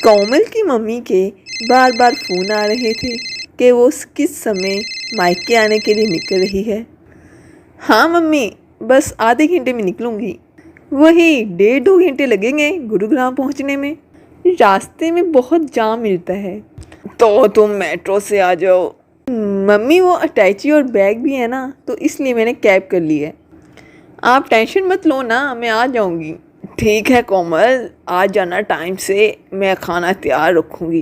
कोमल की मम्मी के बार बार फ़ोन आ रहे थे कि वो किस समय मायके आने के लिए निकल रही है। हाँ मम्मी, बस आधे घंटे में निकलूँगी। वही 1.5-2 घंटे लगेंगे गुरुग्राम पहुँचने में। रास्ते में बहुत जाम मिलता है। तो तुम मेट्रो से आ जाओ। मम्मी वो अटैची और बैग भी है ना, तो इसलिए मैंने कैब कर ली है। आप टेंशन मत लो ना, मैं आ जाऊँगी। ठीक है कोमल, आ जाना टाइम से, मैं खाना तैयार रखूँगी।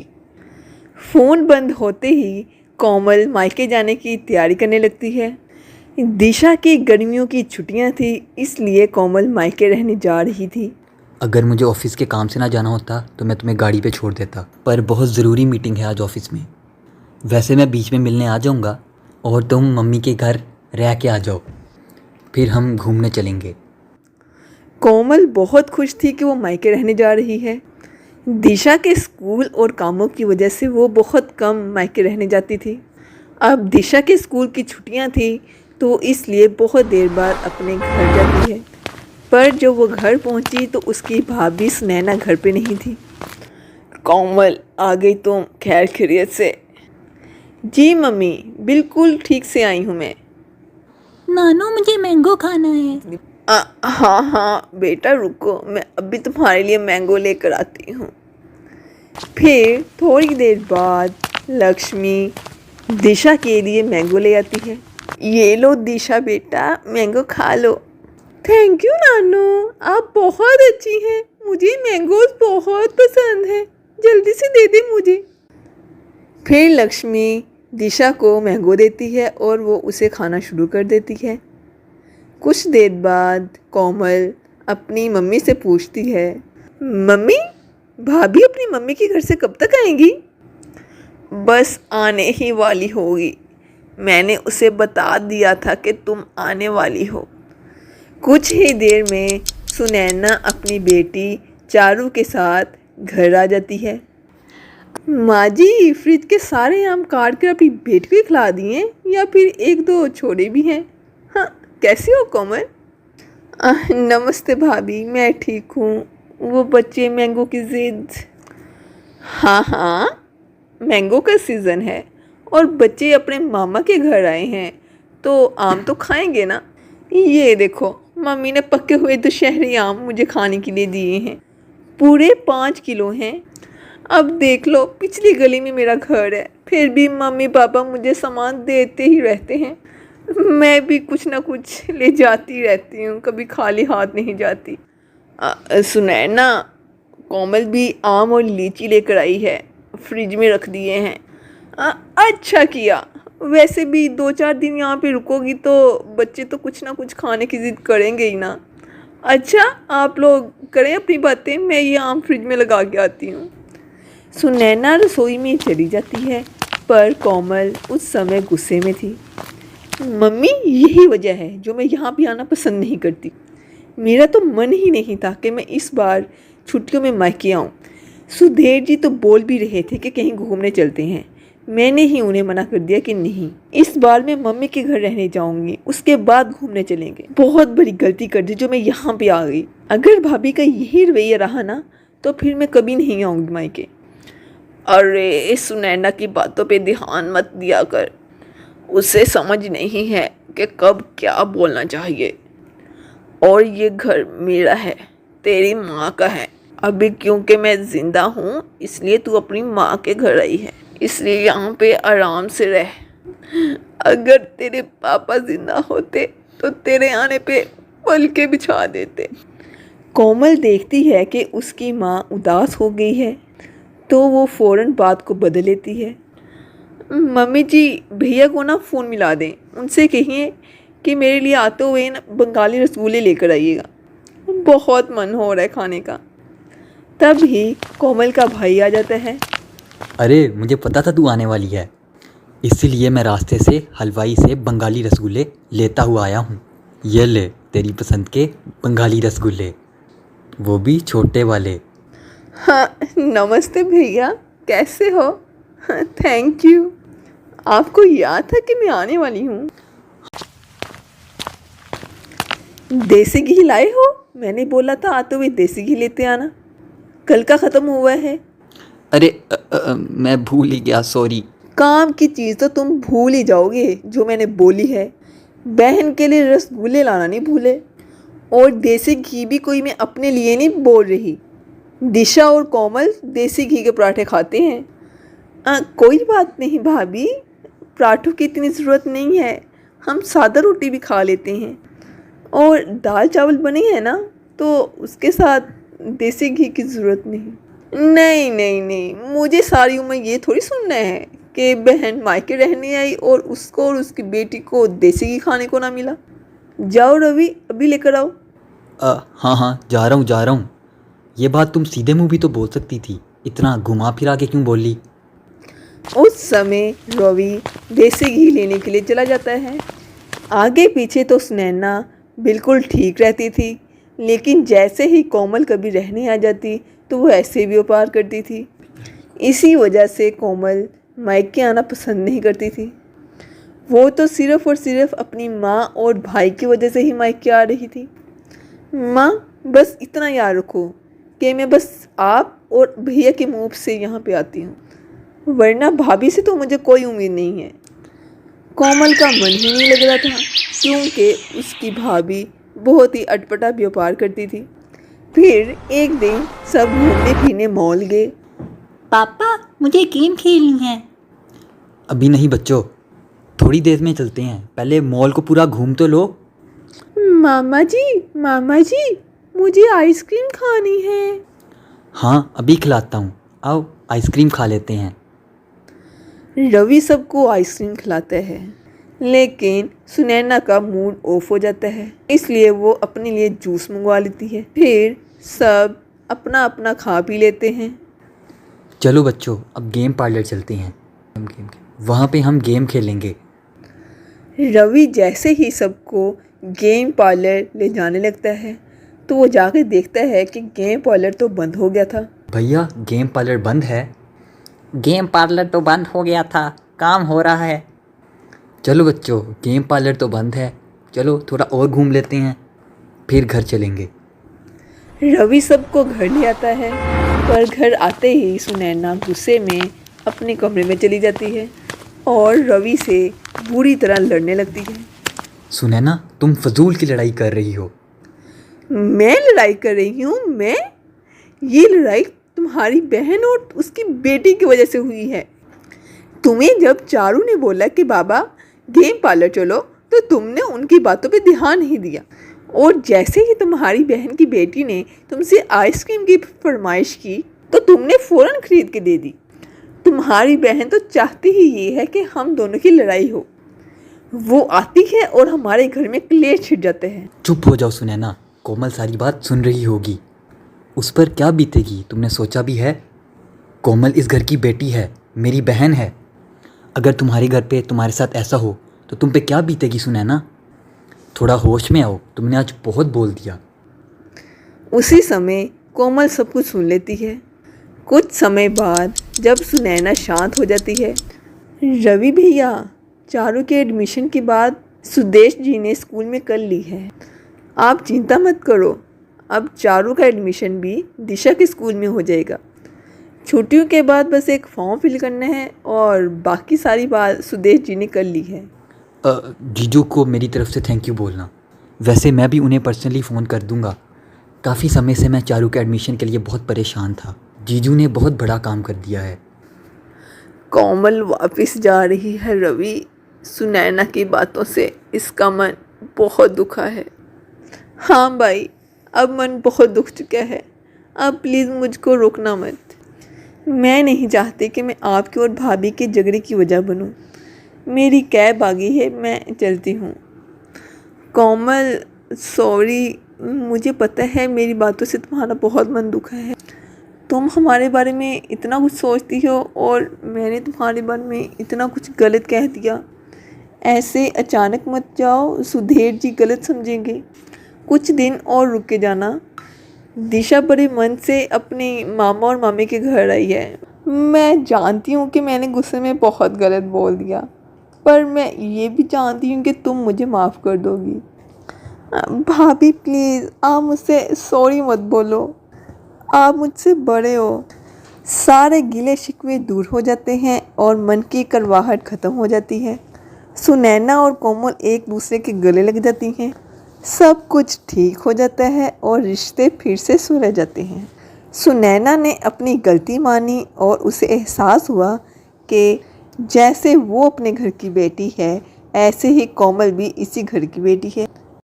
फ़ोन बंद होते ही कोमल मायके जाने की तैयारी करने लगती है। दिशा की गर्मियों की छुट्टियां थी, इसलिए कोमल मायके रहने जा रही थी। अगर मुझे ऑफिस के काम से ना जाना होता तो मैं तुम्हें गाड़ी पे छोड़ देता, पर बहुत ज़रूरी मीटिंग है आज ऑफिस में। वैसे मैं बीच में मिलने आ जाऊँगा और तुम मम्मी के घर रह के आ जाओ, फिर हम घूमने चलेंगे। कोमल बहुत खुश थी कि वो मायके रहने जा रही है। दिशा के स्कूल और कामों की वजह से वो बहुत कम मायके रहने जाती थी। अब दिशा के स्कूल की छुट्टियां थी, तो इसलिए बहुत देर बाद अपने घर जाती है। पर जब वो घर पहुंची तो उसकी भाभी सुनैना घर पे नहीं थी। कोमल, आ गई तुम खैर खैरियत से? जी मम्मी, बिल्कुल ठीक से आई हूँ मैं। नानू, मुझे मैंगो खाना है। हाँ हाँ बेटा, रुको, मैं अभी तुम्हारे लिए मैंगो लेकर आती हूँ। फिर थोड़ी देर बाद लक्ष्मी दिशा के लिए मैंगो ले आती है। ये लो दिशा बेटा, मैंगो खा लो। थैंक यू नानू, आप बहुत अच्छी हैं। मुझे मैंगोज बहुत पसंद है, जल्दी से दे दे मुझे। फिर लक्ष्मी दिशा को मैंगो देती है और वो उसे खाना शुरू कर देती है। कुछ देर बाद कोमल अपनी मम्मी से पूछती है, मम्मी, भाभी अपनी मम्मी के घर से कब तक आएंगी? बस आने ही वाली होगी। मैंने उसे बता दिया था कि तुम आने वाली हो। कुछ ही देर में सुनैना अपनी बेटी चारू के साथ घर आ जाती है। माँ जी, फ्रिज के सारे आम काट कर अपनी बेटी को खिला दिए या फिर 1-2 छोड़े भी हैं? हाँ, कैसे हो कोमल? नमस्ते भाभी, मैं ठीक हूँ। वो बच्चे मैंगो की जिद। हाँ हाँ, मैंगो का सीज़न है और बच्चे अपने मामा के घर आए हैं, तो आम तो खाएंगे ना। ये देखो, मम्मी ने पके हुए दशहरी आम मुझे खाने के लिए दिए हैं। पूरे 5 किलो हैं। अब देख लो, पिछली गली में मेरा घर है, फिर भी मम्मी पापा मुझे सामान देते ही रहते हैं। मैं भी कुछ ना कुछ ले जाती रहती हूँ, कभी खाली हाथ नहीं जाती। सुनैना, कोमल भी आम और लीची लेकर आई है, फ्रिज में रख दिए हैं। अच्छा किया। वैसे भी 2-4 दिन यहाँ पे रुकोगी तो बच्चे तो कुछ ना कुछ खाने की ज़िद करेंगे ही ना। अच्छा, आप लोग करें अपनी बातें, मैं ये आम फ्रिज में लगा के आती हूँ। सुनैना रसोई में चली जाती है, पर कोमल उस समय गुस्से में थी। मम्मी, यही वजह है जो मैं यहाँ भी आना पसंद नहीं करती। मेरा तो मन ही नहीं था कि मैं इस बार छुट्टियों में मायके आऊँ। सुधीर जी तो बोल भी रहे थे कि कहीं घूमने चलते हैं। मैंने ही उन्हें मना कर दिया कि नहीं, इस बार मैं मम्मी के घर रहने जाऊँगी, उसके बाद घूमने चलेंगे। बहुत बड़ी गलती कर दी जो मैं यहाँ पे आ गई। अगर भाभी का यही रवैया रहा ना, तो फिर मैं कभी नहीं आऊँगी मायके। अरे, सुनैना की बातों पे ध्यान मत दिया कर, उसे समझ नहीं है कि कब क्या बोलना चाहिए। और ये घर मेरा है, तेरी माँ का है। अभी क्योंकि मैं ज़िंदा हूँ इसलिए तू अपनी माँ के घर आई है, इसलिए यहाँ पे आराम से रह। अगर तेरे पापा जिंदा होते तो तेरे आने पे पलके बिछा देते। कोमल देखती है कि उसकी माँ उदास हो गई है, तो वो फ़ौरन बात को बदल लेती है। मम्मी जी, भैया को ना फ़ोन मिला दें, उनसे कहिए कि मेरे लिए आते हुए ना बंगाली रसगुल्ले लेकर आइएगा, बहुत मन हो रहा है खाने का। तभी कोमल का भाई आ जाता है। अरे, मुझे पता था तू आने वाली है, इसीलिए मैं रास्ते से हलवाई से बंगाली रसगुल्ले लेता हुआ आया हूँ। ये ले तेरी पसंद के बंगाली रसगुल्ले, वो भी छोटे वाले। हाँ, नमस्ते भैया, कैसे हो? Thank you. आपको याद था कि मैं आने वाली हूँ। देसी घी लाए हो? मैंने बोला था आते हुए देसी घी लेते आना, कल का ख़त्म हुआ है। अरे मैं भूल ही गया, सॉरी। काम की चीज़ तो तुम भूल ही जाओगे जो मैंने बोली है। बहन के लिए रसगुल्ले लाना नहीं भूले। और देसी घी भी कोई मैं अपने लिए नहीं बोल रही। दिशा और कोमल देसी घी के पराठे खाते हैं। कोई बात नहीं भाभी, पराठों की इतनी ज़रूरत नहीं है, हम सादा रोटी भी खा लेते हैं। और दाल चावल बने हैं ना, तो उसके साथ देसी घी की ज़रूरत नहीं। नहीं नहीं नहीं, मुझे सारी उम्र ये थोड़ी सुनना है कि बहन मायके रहने आई और उसको और उसकी बेटी को देसी घी खाने को ना मिला। जाओ रवि, अभी लेकर आओ। हाँ हाँ, जा रहा हूँ। ये बात तुम सीधे मुँह भी तो बोल सकती थी, इतना घुमा फिरा के क्यों बोली? उस समय रवि देसी घी लेने के लिए चला जाता है। आगे पीछे तो सुनैना बिल्कुल ठीक रहती थी, लेकिन जैसे ही कोमल कभी रहने आ जाती तो वो ऐसे भी व्यापार करती थी। इसी वजह से कोमल मायके आना पसंद नहीं करती थी। वो तो सिर्फ़ और सिर्फ अपनी माँ और भाई की वजह से ही मायके आ रही थी। माँ, बस इतना याद रखो कि मैं बस आप और भैया के मुँह से यहाँ पे आती हूँ, वरना भाभी से तो मुझे कोई उम्मीद नहीं है। कोमल का मन ही नहीं लग रहा था, क्योंकि उसकी भाभी बहुत ही अटपटा व्यापार करती थी। फिर एक दिन सब घूमने फिरने मॉल गए। पापा, मुझे गेम खेलनी है। अभी नहीं बच्चों, थोड़ी देर में चलते हैं, पहले मॉल को पूरा घूम तो लो। मामा जी, मुझे आइसक्रीम खानी है। हाँ, अभी खिलाता हूँ, आओ आइसक्रीम खा लेते हैं। रवि सबको आइसक्रीम खिलाता है, लेकिन सुनैना का मूड ऑफ हो जाता है, इसलिए वो अपने लिए जूस मंगवा लेती है। फिर सब अपना अपना खा पी लेते हैं। चलो बच्चों, अब गेम पार्लर चलते हैं, वहाँ पे हम गेम खेलेंगे। रवि जैसे ही सबको गेम पार्लर ले जाने लगता है, तो वो जाकर देखता है कि गेम पार्लर तो बंद हो गया था। भैया, गेम पार्लर बंद है। गेम पार्लर तो बंद हो गया था, काम हो रहा है। चलो बच्चों, गेम पार्लर तो बंद है, चलो थोड़ा और घूम लेते हैं, फिर घर चलेंगे। रवि सबको घर ले आता है, पर घर आते ही सुनैना गुस्से में अपने कमरे में चली जाती है और रवि से बुरी तरह लड़ने लगती है। सुनैना, तुम फजूल की लड़ाई कर रही हो। मैं लड़ाई कर रही हूँ? मैं? ये लड़ाई तुम्हारी बहन और उसकी बेटी की वजह से हुई है। तुम्हें जब चारू ने बोला कि बाबा गेम पार्लर चलो, तो तुमने उनकी बातों पे ध्यान नहीं दिया, और जैसे ही तुम्हारी बहन की बेटी ने तुमसे आइसक्रीम की फरमाइश की, तो तुमने फ़ौरन खरीद के दे दी। तुम्हारी बहन तो चाहती ही ये है कि हम दोनों की लड़ाई हो। वो आती है और हमारे घर में क्लेश छिड़ जाते हैं। चुप हो जाओ सुनैना, कोमल सारी बात सुन रही होगी, उस पर क्या बीतेगी तुमने सोचा भी है? कोमल इस घर की बेटी है, मेरी बहन है। अगर तुम्हारे घर पे तुम्हारे साथ ऐसा हो तो तुम पे क्या बीतेगी सुनैना? थोड़ा होश में आओ, तुमने आज बहुत बोल दिया। उसी समय कोमल सब कुछ सुन लेती है। कुछ समय बाद जब सुनैना शांत हो जाती है, रवि भैया, चारू के एडमिशन के बाद सुदेश जी ने स्कूल में कर ली है। आप चिंता मत करो, अब चारू का एडमिशन भी दिशा के स्कूल में हो जाएगा। छुट्टियों के बाद बस एक फॉर्म फिल करना है और बाकी सारी बात सुदेश जी ने कर ली है। जीजू को मेरी तरफ से थैंक यू बोलना। वैसे मैं भी उन्हें पर्सनली फ़ोन कर दूंगा। काफ़ी समय से मैं चारू के एडमिशन के लिए बहुत परेशान था, जीजू ने बहुत बड़ा काम कर दिया है। कोमल वापस जा रही है रवि, सुनैना की बातों से इसका मन बहुत दुखा है। हाँ भाई, अब मन बहुत दुख चुका है, अब प्लीज़ मुझको रोकना मत। मैं नहीं चाहती कि मैं आपकी और भाभी के झगड़े की वजह बनूं। मेरी कैब आ गई है, मैं चलती हूँ। कोमल, सॉरी, मुझे पता है मेरी बातों से तुम्हारा बहुत मन दुखा है। तुम हमारे बारे में इतना कुछ सोचती हो और मैंने तुम्हारे बारे में इतना कुछ गलत कह दिया। ऐसे अचानक मत जाओ, सुधीर जी गलत समझेंगे। कुछ दिन और रुक के जाना। दिशा बड़े मन से अपने मामा और मामी के घर आई है। मैं जानती हूँ कि मैंने गुस्से में बहुत गलत बोल दिया, पर मैं ये भी जानती हूँ कि तुम मुझे माफ़ कर दोगी। भाभी प्लीज़, आप मुझसे सॉरी मत बोलो, आप मुझसे बड़े हो। सारे गिले शिकवे दूर हो जाते हैं और मन की कड़वाहट ख़त्म हो जाती है। सुनैना और कोमल एक दूसरे के गले लग जाती हैं। सब कुछ ठीक हो जाता है और रिश्ते फिर से सुलझ जाते हैं। सुनैना ने अपनी गलती मानी और उसे एहसास हुआ कि जैसे वो अपने घर की बेटी है, ऐसे ही कोमल भी इसी घर की बेटी है।